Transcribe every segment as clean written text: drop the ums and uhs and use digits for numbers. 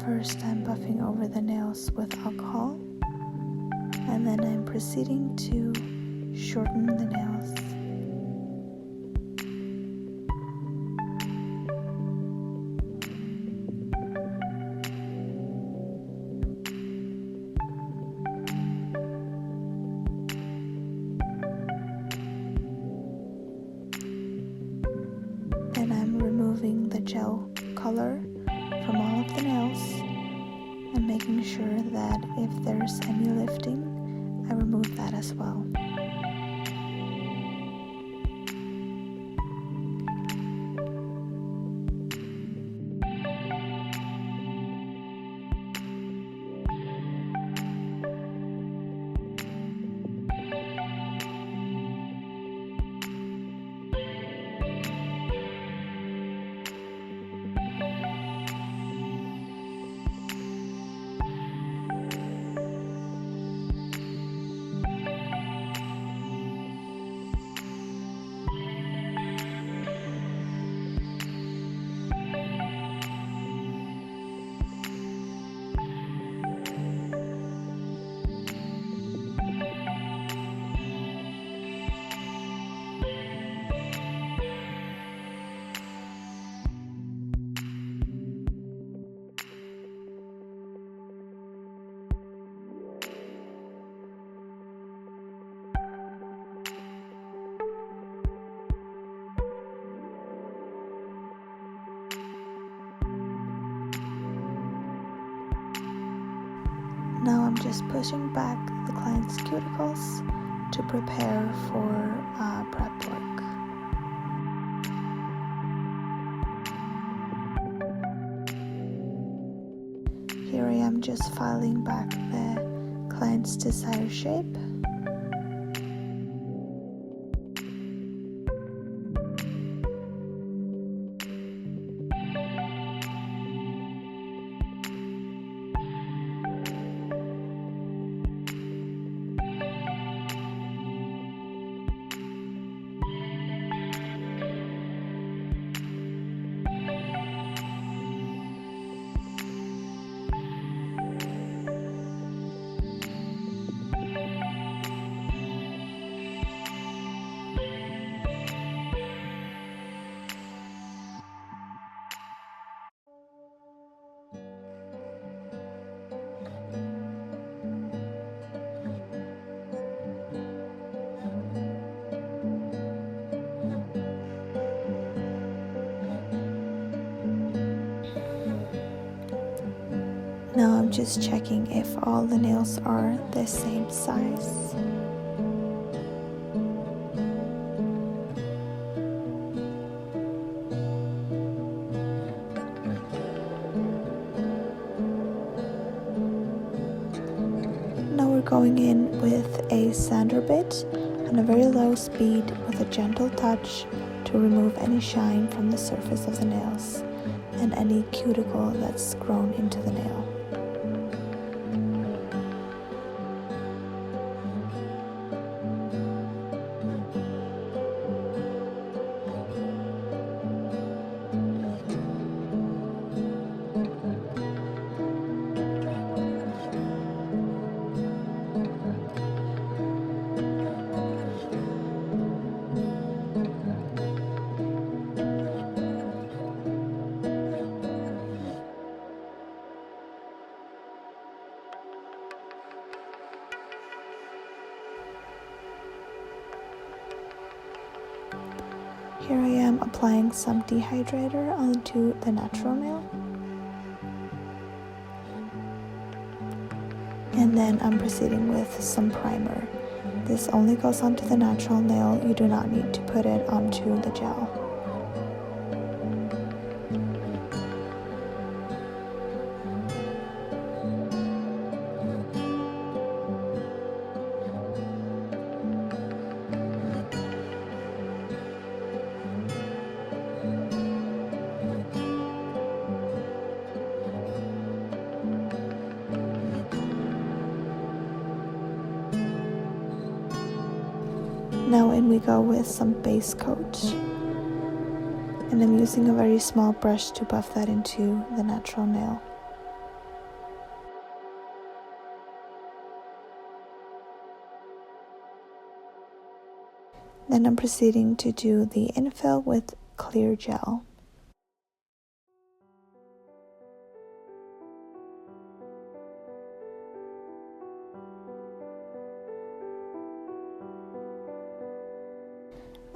First, I'm buffing over the nails with alcohol, and then I'm proceeding to shorten the nails. Then I'm removing the gel color from all of the nails and making sure that if there's any lifting, I remove that as well. Now I'm just pushing back the client's cuticles to prepare for prep work. Here I am just filing back the client's desired shape. Now I'm just checking if all the nails are the same size. Now we're going in with a sander bit on a very low speed with a gentle touch to remove any shine from the surface of the nails and any cuticle that's grown into the nail. Here I am applying some dehydrator onto the natural nail. And then I'm proceeding with some primer. This only goes onto the natural nail, you do not need to put it onto the gel. Now in we go with some base coat, and I'm using a very small brush to buff that into the natural nail. Then I'm proceeding to do the infill with clear gel.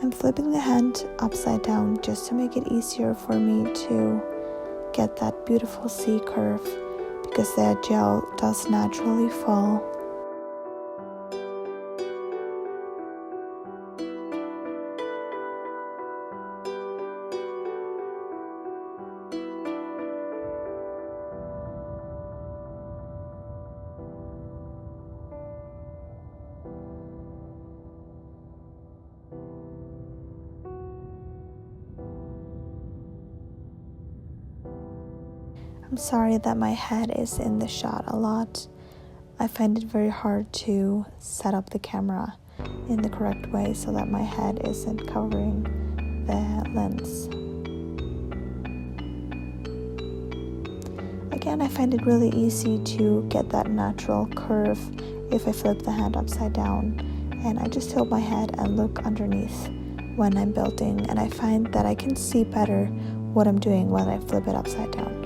I'm flipping the hand upside down just to make it easier for me to get that beautiful C curve, because the gel does naturally fall. I'm sorry that my head is in the shot a lot. I find it very hard to set up the camera in the correct way so that my head isn't covering the lens. Again, I find it really easy to get that natural curve if I flip the hand upside down, and I just tilt my head and look underneath when I'm building, and I find that I can see better what I'm doing when I flip it upside down.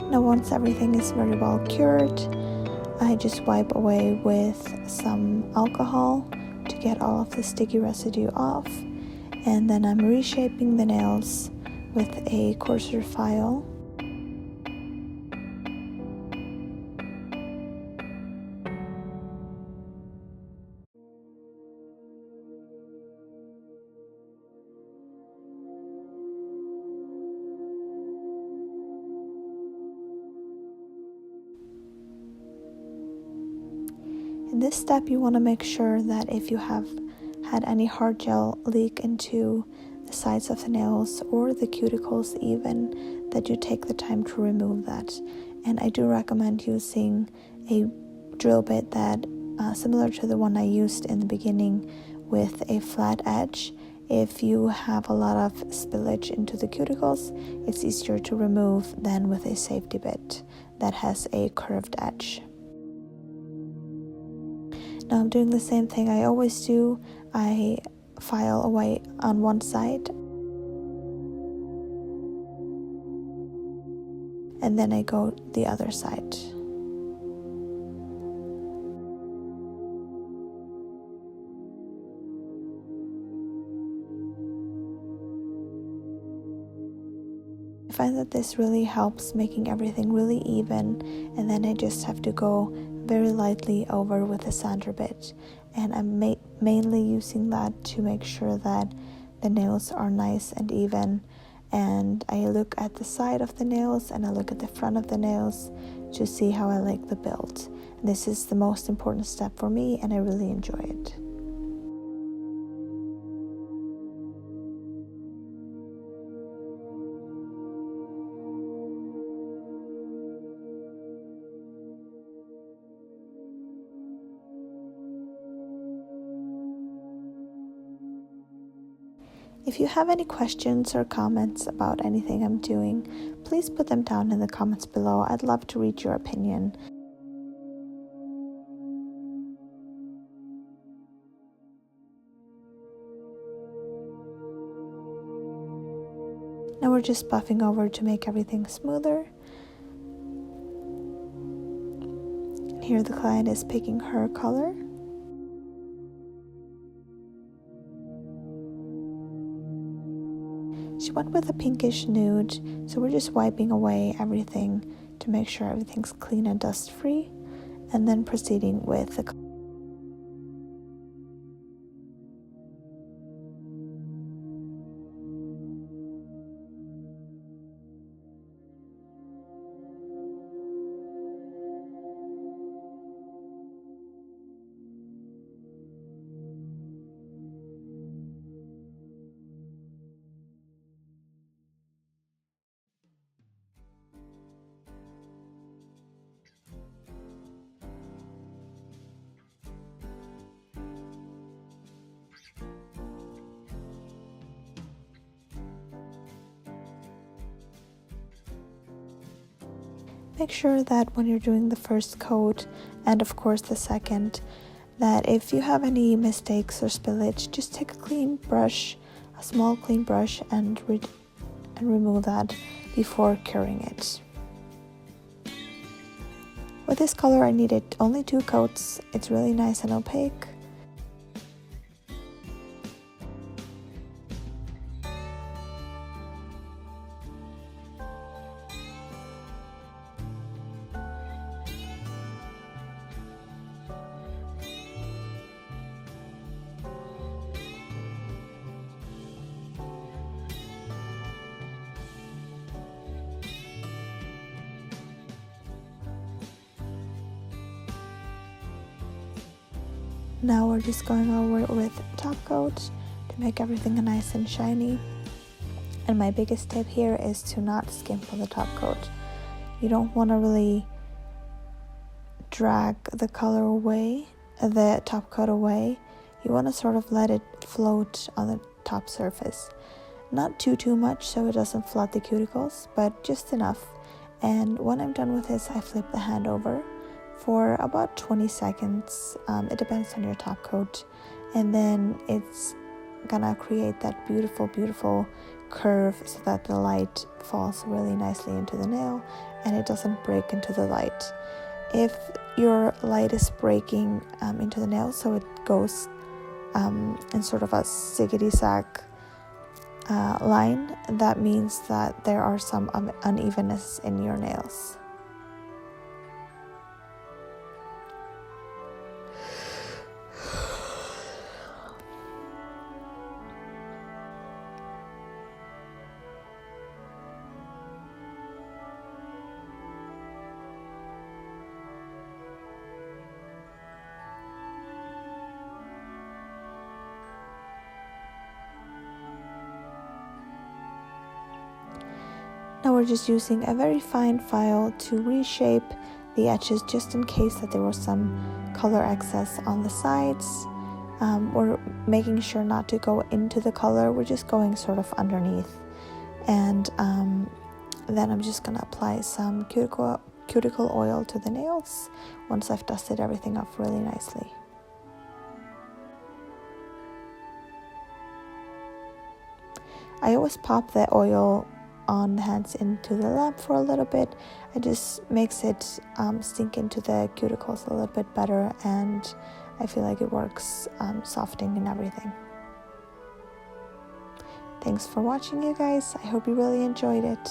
Now once everything is very well cured, I just wipe away with some alcohol to get all of the sticky residue off, and then I'm reshaping the nails with a coarser file. In this step, you want to make sure that if you have had any hard gel leak into the sides of the nails or the cuticles even, that you take the time to remove that. And I do recommend using a drill bit that similar to the one I used in the beginning with a flat edge. If you have a lot of spillage into the cuticles, it's easier to remove than with a safety bit that has a curved edge. Now I'm doing the same thing I always do. I file away on one side, and then I go the other side. I find that this really helps making everything really even, and then I just have to go very lightly over with a sander bit, and I'm mainly using that to make sure that the nails are nice and even, and I look at the side of the nails and I look at the front of the nails to see how I like the build. And this is the most important step for me, and I really enjoy it. If you have any questions or comments about anything I'm doing, please put them down in the comments below. I'd love to read your opinion. Now we're just buffing over to make everything smoother. Here the client is picking her color. She went with a pinkish nude, so we're just wiping away everything to make sure everything's clean and dust free, and then proceeding with the Make sure that when you're doing the first coat, and of course the second, that if you have any mistakes or spillage, just take a clean brush, a small clean brush, and remove that before curing it. With this color I needed only 2 coats. It's really nice and opaque. Now we're just going over with top coat to make everything nice and shiny. And my biggest tip here is to not skimp on the top coat. You don't want to really drag the color away, the top coat away. You want to sort of let it float on the top surface. Not too much so it doesn't flood the cuticles, but just enough. And when I'm done with this, I flip the hand over for about 20 seconds. It depends on your top coat, and then it's gonna create that beautiful curve so that the light falls really nicely into the nail and it doesn't break into the light. If your light is breaking into the nail, so it goes in sort of a zigzag line, that means that there are some unevenness in your nails. Now we're just using a very fine file to reshape the edges just in case that there was some color excess on the sides. We're making sure not to go into the color, we're just going sort of underneath. And then I'm just gonna apply some cuticle oil to the nails once I've dusted everything off really nicely. I always pop the oil on the hands into the lamp for a little bit. It just makes it sink into the cuticles a little bit better, and I feel like it works softening and everything. Thanks for watching, you guys. I hope you really enjoyed it.